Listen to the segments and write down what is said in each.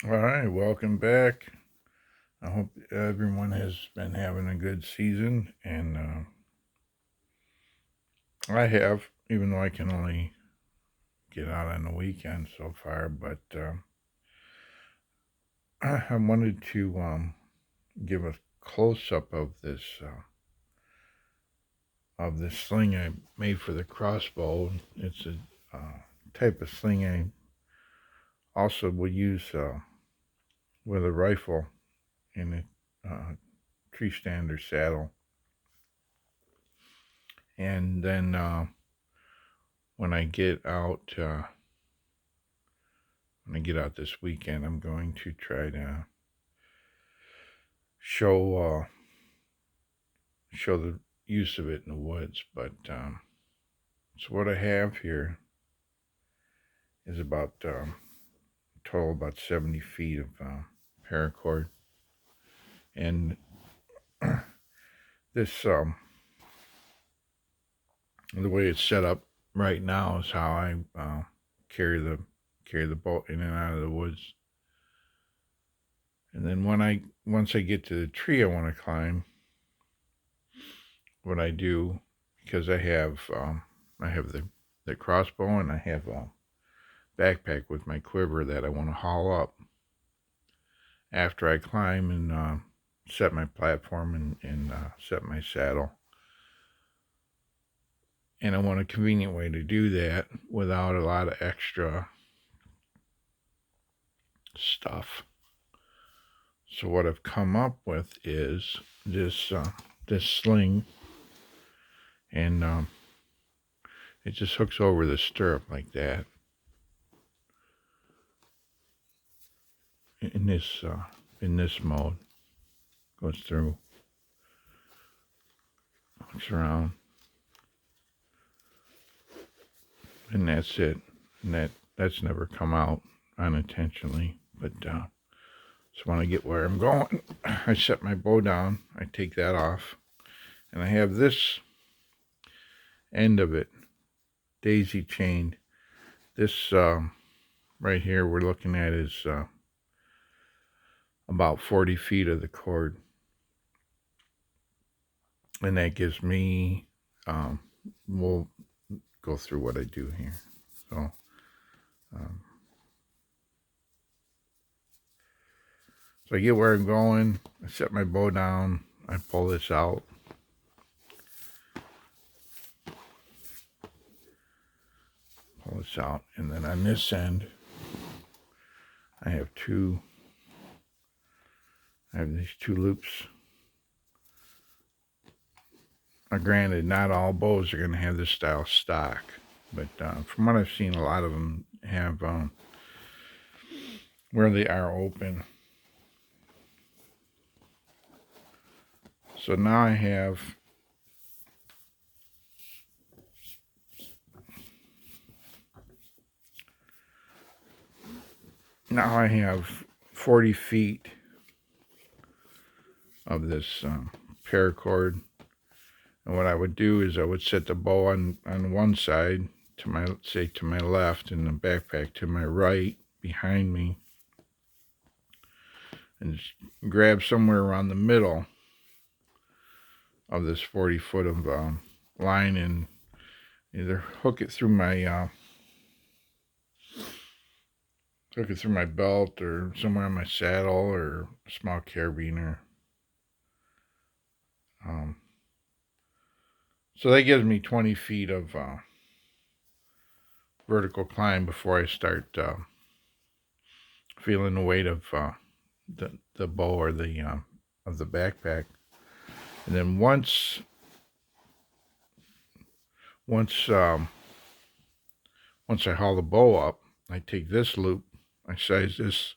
All right, welcome back. I hope everyone has been having a good season, and I have, even though I can only get out on the weekend so far. But I wanted to give a close up of this sling I made for the crossbow. It's a type of sling I also would use with a rifle in a tree stand or saddle, and then when I get out. When I get out this weekend, I'm going to try to show show the use of it in the woods. But so what I have here is about total about 70 feet of paracord, and this the way it's set up right now is how I carry the boat in and out of the woods. And then once I get to the tree I want to climb, what I do, because I have the crossbow, and I have a backpack with my quiver that I want to haul up after I climb and set my platform and set my saddle. And I want a convenient way to do that without a lot of extra stuff. So what I've come up with is this sling, and it just hooks over the stirrup like that. In this mode, goes through, hooks around, and that's it. And that's never come out unintentionally. But so when I get where I'm going, I set my bow down, I take that off, and I have this end of it daisy chained. This right here we're looking at is about 40 feet of the cord, and that gives me we'll go through what I do here. So um, so I get where I'm going, I set my bow down, I pull this out, and then on this end I have these two loops. Now, granted, not all bows are going to have this style stock, but from what I've seen, a lot of them have where they are open. So now I have now I have 40 feet of this paracord. And what I would do is I would set the bow on one side, to my, say, to my left, and the backpack to my right behind me, and just grab somewhere around the middle of this 40 foot of line, and either hook it through my belt or somewhere on my saddle or a small carabiner. So that gives me 20 feet of vertical climb before I start feeling the weight of the bow or the of the backpack. And then once I haul the bow up, I take this loop, I size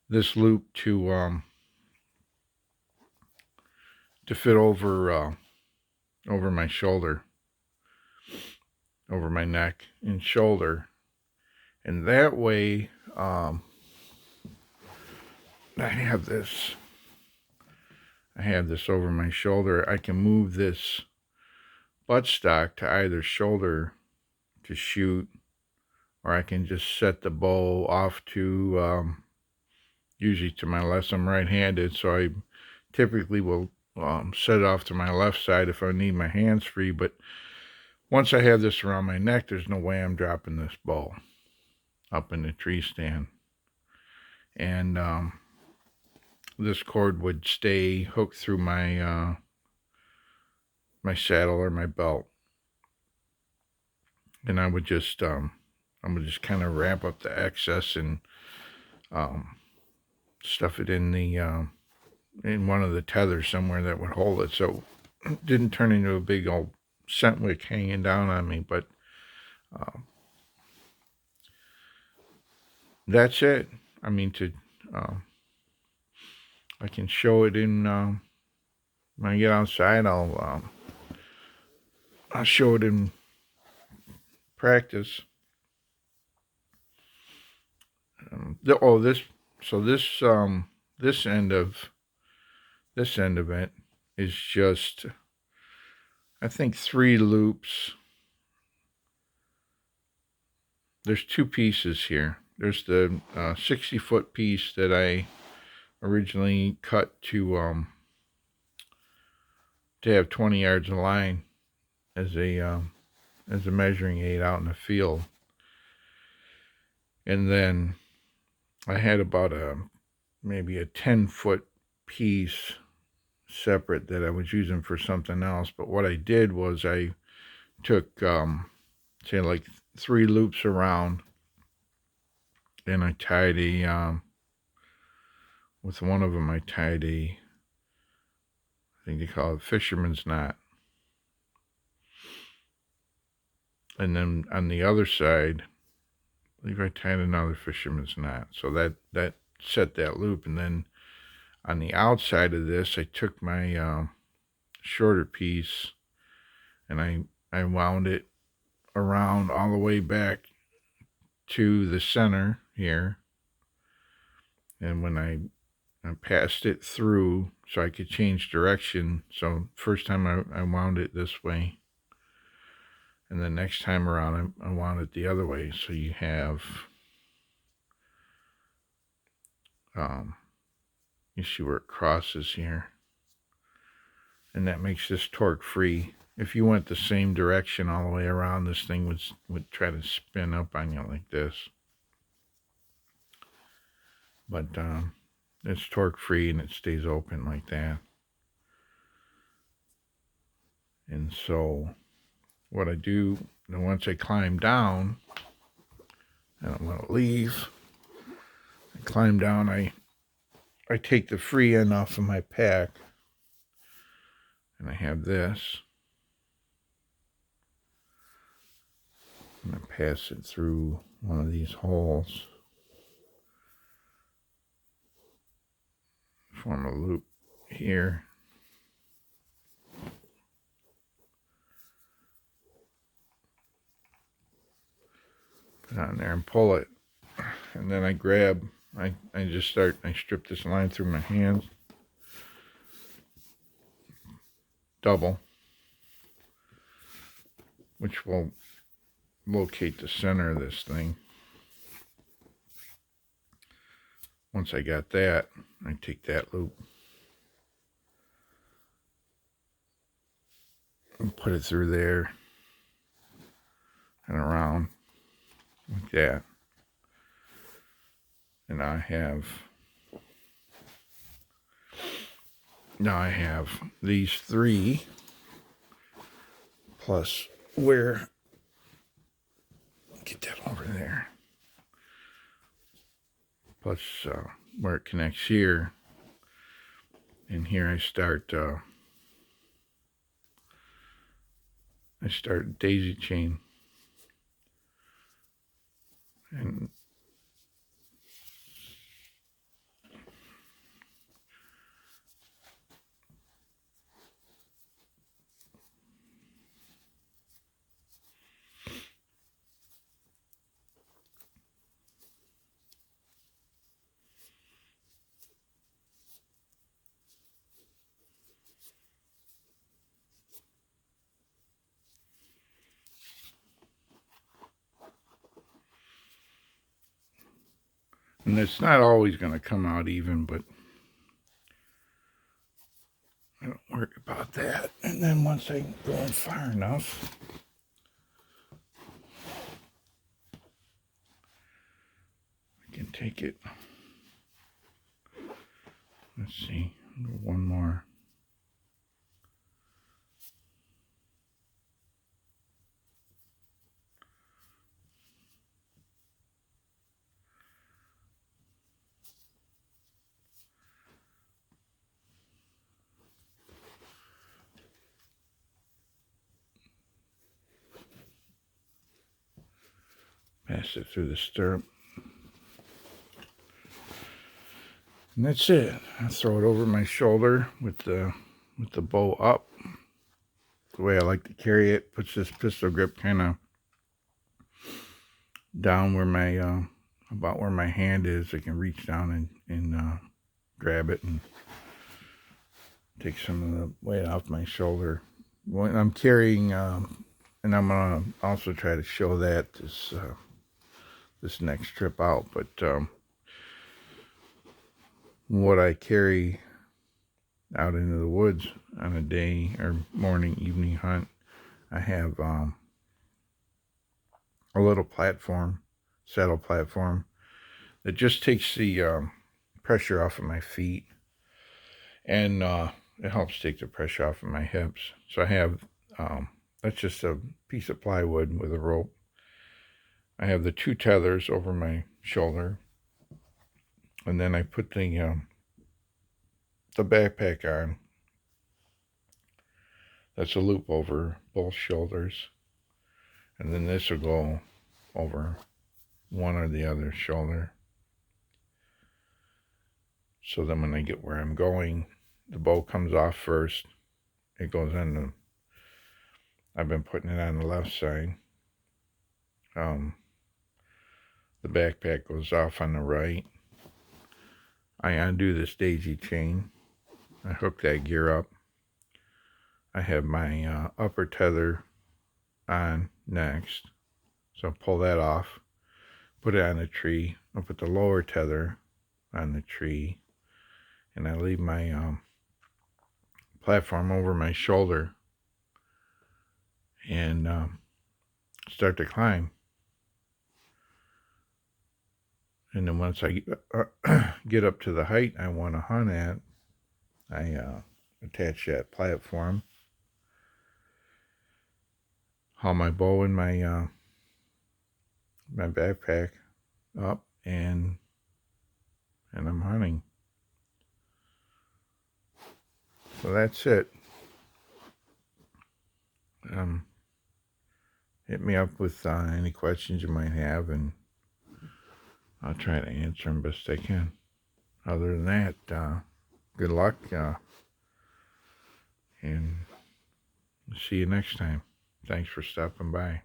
this loop to fit over my shoulder, over my neck and shoulder, and that way I have this over my shoulder. I can move this buttstock to either shoulder to shoot, or I can just set the bow off to usually to my left. I'm right-handed, so I typically will set it off to my left side if I need my hands free. But once I have this around my neck, there's no way I'm dropping this bow up in the tree stand. And this cord would stay hooked through my my saddle or my belt, and I would just kind of wrap up the excess and stuff it in the in one of the tethers somewhere that would hold it, so it didn't turn into a big old scent wick hanging down on me. But that's it. I mean, I can show it in when I get outside. I'll show it in practice. This end of it is just, I think, 3 loops. There's 2 pieces here. There's the 60-foot piece that I originally cut to have 20 yards of line as a measuring aid out in the field. And then I had about maybe a 10-foot piece separate that I was using for something else. But what I did was I took say like 3 loops around, and I tied with one of them I tied I think they call it fisherman's knot. And then on the other side, I believe I tied another fisherman's knot. So that set that loop. And then on the outside of this, I took my shorter piece and I wound it around all the way back to the center here. And when I passed it through so I could change direction. So first time I wound it this way, and the next time around I wound it the other way. So you have you see where it crosses here, and that makes this torque free. If you went the same direction all the way around, this thing would try to spin up on you like this. But it's torque free and it stays open like that. And so what I do, then once I climb down, I don't want to leave. I climb down, I take the free end off of my pack, and I have this. And I pass it through one of these holes, form a loop here. Put it on there and pull it. And then I grab, I strip this line through my hands. Double. Which will locate the center of this thing. Once I got that, I take that loop and put it through there and around like that. And now I have these 3 plus where, get that over there, plus where it connects here. And here I start daisy chain, and And it's not always going to come out even, but I don't worry about that. And then once I go in far enough, I can take it. Let's see, one more. Pass it through the stirrup. And that's it. I throw it over my shoulder with the bow up. The way I like to carry it, puts this pistol grip kind of down where my about where my hand is. I can reach down and grab it and take some of the weight off my shoulder. When I'm carrying, and I'm gonna also try to show that this next trip out. But what I carry out into the woods on a day or morning, evening hunt, I have a little platform, saddle platform, that just takes the pressure off of my feet, and it helps take the pressure off of my hips. So I have, that's just a piece of plywood with a rope. I have the 2 tethers over my shoulder, and then I put the backpack on. That's a loop over both shoulders, and then this will go over one or the other shoulder. So then when I get where I'm going, the bow comes off first. It goes on the, I've been putting it on the left side. The backpack goes off on the right. I undo this daisy chain. I hook that gear up. I have my upper tether on next. So I'll pull that off, put it on the tree. I'll put the lower tether on the tree, and I leave my platform over my shoulder and start to climb. And then once I get up to the height I want to hunt at, I attach that platform, haul my bow and my my backpack up, and I'm hunting. So that's it. Hit me up with any questions you might have, and I'll try to answer them best I can. Other than that, good luck, and see you next time. Thanks for stopping by.